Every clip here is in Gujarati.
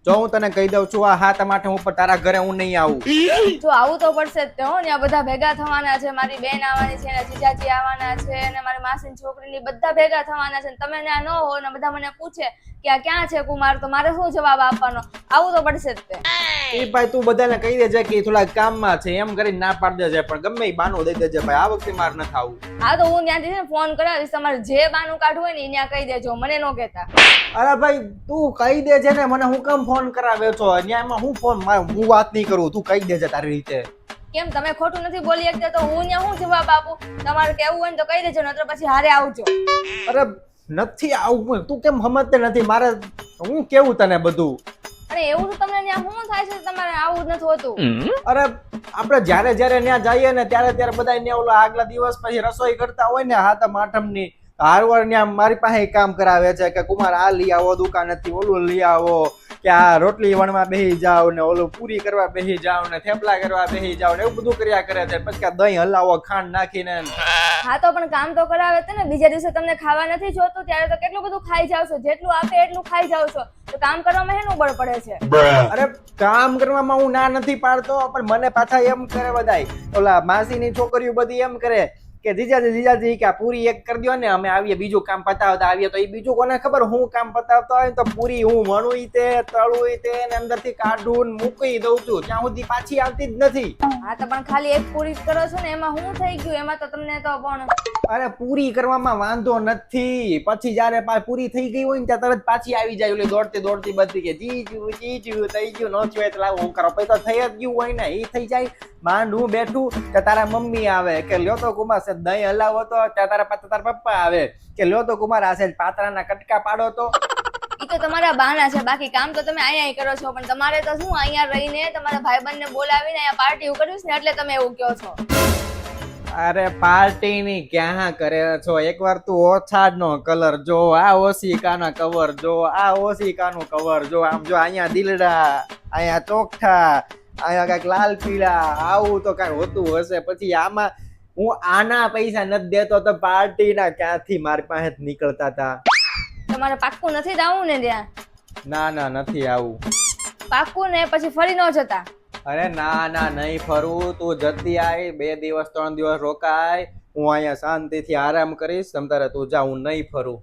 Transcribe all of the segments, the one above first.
જો હું તને કહી દઉં છું આ હાથ માટે હું પણ તારા ઘરે હું નહીં આવું. જો આવું તો પડશે જ તે હો ને. આ બધા ભેગા થવાના છે, મારી બેન આવવાની છે, ને જીજાજી આવવાના છે, ને મારી માસીની છોકરીની બધા ભેગા થવાના છે. તમે ત્યાં ન હો ને બધા મને પૂછે કે આ ક્યાં છે કુમાર, તો મારે શું જવાબ આપવાનો? આવું તો પડશે જ તે. એ ભાઈ તું બધાને કહી દેજે કે થોડા કામમાં છે એમ કરીને ના પાડી દેજે, પણ ગમે એ બાનું દઈ દેજે ભાઈ, આ વખતે માર ન થાવું. હા તો હું ત્યાંથી છે ને ફોન કરાવીશ, તમારે જે બાનું કાઢવું હોય ને ત્યાં કહી દેજો, મને ન કહેતા. અરે ભાઈ તું કહી દેજે ને, મને હું કેમ ફોન કરાવે છો? ન્યાયમાં હું ફોન, હું વાત નહીં કરું, તું કહી દેજે તારી રીતે. કેમ તમે ખોટું નથી બોલી શકતા તો હું ત્યાં શું જવાબ આપું? તમારે કેવું હોય ને તો કહી દેજો, નતર પછી હારે આવજો. અરે નથી આવું, તું કેમ સમજતે નથી? મારે હું કેવું તને બધું. અને એવું તો તમને ત્યાં શું થાય છે તમારે આવું જ નથી હોતું? અરે આપણે જ્યારે ત્યાં જઈએ ને ત્યારે બધા ને ઓલો આગલા દિવસ પછી રસોઈ કરતા હોય ને હાથમ આઠમની, હારવાર ત્યાં મારી પાસે કામ કરાવે છે કે કુમાર આ લઈ આવો દુકાનેથી, ઓલું લઈ આવો, કે આ રોટલી વણવા બેસી જાવ ને, ઓલું પૂરી કરવા બેસી જાવ ને, થેપલા કરવા બેસી જાવ ને, એવું બધું કર્યા કરે છે. પછી દહીં હલાવો ખાંડ નાખીને. હા તો પણ કામ તો કરાવે છે ને. બીજા દિવસે તમને ખાવા નથી જોતું ત્યારે તો કેટલું બધું ખાઈ જાવ છો, જેટલું આપે એટલું ખાઈ જાવ છો, તો કામ કરવામાં હેનું બળ પડે છે? અરે કામ કરવામાં હું ના નથી પાડતો, પણ મને પાછા એમ કરે બધાય, ઓલા માસીની છોકરીઓ બધી એમ કરે કે જીજાજી કે આ પૂરી એક કરી દો ને, અમે આવીએ બીજું કામ પતાવતા આવીએ. તો એ બીજું કોને ખબર હું કામ પતાવતો હોય તો પૂરી હું વણું તે તળું તે ને અંદરથી કાઢું મૂકી દઉં છું, ત્યાં સુધી પાછી આવતી જ નથી. હા તો પણ ખાલી એક પૂરી જ કરો છો ને, એમાં શું થઈ ગયું? એમાં તો તમને તો પણ અરે પૂરી કરવામાં વાંધો નથી, પછી જયારે પૂરી થઈ ગઈ હોય ને ત્યાં તરત પાછી આવી જાય ઓલી દોડતી બધી કે જીજુ થઈ ગયું, નો છું એટલે હું કરો. પછી તો થઈ જ ગયું હોય ને, એ થઈ જાય. માંડ હું બેઠું કે તારા મમ્મી આવે કે લ્યો તો કુમાર છે દહીં હલાવો તો, ત્યાં તારા પપ્પા આવે કે લ્યો તો કુમાર આ છે પાતરાના કટકા પાડો તો. ઈ તો તમારા બહાના છે, બાકી કામ તો તમે અહીંયા કરો છો. પણ તમારે તો શું અહીંયા રહીને તમારા ભાઈબંધને બોલાવીને અહીંયા પાર્ટી કરવીશ ને, એટલે તમે એવું કહો છો. અરે પાર્ટી ની ક્યાં કરે છો? એકવાર તું ઓછાડનો કલર જો, આ ઓશિકાના કવર જો, આ ઓશિકાનું કવર જો, આમ જો અહીંયા દિલડા, અહીંયા ચોખ્ઠા, અહીંયા કઈક લાલ પીળા, આવું તો કઈ હોતું હશે. પછી આમાં હું આના પૈસા નથી દેતો તો પાર્ટી ના ક્યાંથી મારી પાસે જ નીકળતા હતા. તમારે પાક્કું નથી જવું ને ત્યાં? ના નથી આવું. પાક્કું ને? પછી ફરી ન જતા? અરે ના નહીં ફરવું, તું જતી આય, 2 દિવસ 3 દિવસ રોકાય, હું અહીંયા શાંતિથી આરામ કરીશ, તમ તારે તું જા, હું નહીં ફરું.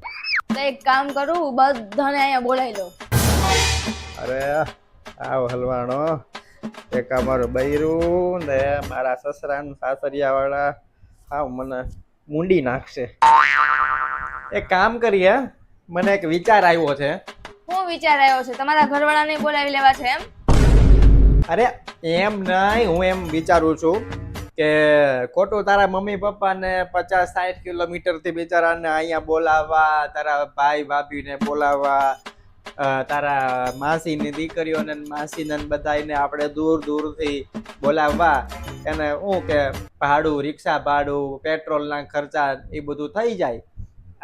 તો એક કામ કરું, બધાને અહીંયા બોલાવી લો. અરે આવ હલવાણો, એક અમારું બૈરું ને મારા સસરા ને સાસરિયા વાળા આવ મને મૂંડી નાખશે. એક કામ કરીએ, મને એક વિચાર આવ્યો છે. શું વિચાર આવ્યો છે? તમારા ઘરવાળાને બોલાવી લેવા છે એમ? અરે એમ નહીં, હું એમ વિચારું છું કે ખોટું તારા મમ્મી પપ્પાને 50-60 કિલોમીટર થી બિચારાને અહીંયા બોલાવવા, તારા ભાઈ ભાભીને બોલાવવા, તારા માસીની દીકરીઓને માસીને બધાને આપણે દૂરથી બોલાવવા, એને શું કે ભાડું, રિક્ષા ભાડું, પેટ્રોલના ખર્ચા એ બધું થઈ જાય,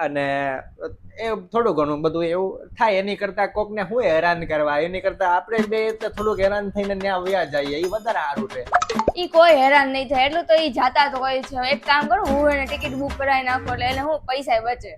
અને એ થોડું ઘણું બધું એવું થાય. એની કરતા કોકને હું હેરાન કરવા, એની કરતા આપણે બે થોડુંક હેરાન થઈને ત્યાં વ્યા જઈએ, એ વધારે સારું છે. ઈ કોઈ હેરાન નહીં થાય, એટલું તો ઈ જાતા તો હોય છે. એક કામ કરું, હું એને ટિકિટ બુક કરાવી નાખો એટલે એને હું પૈસા બચે.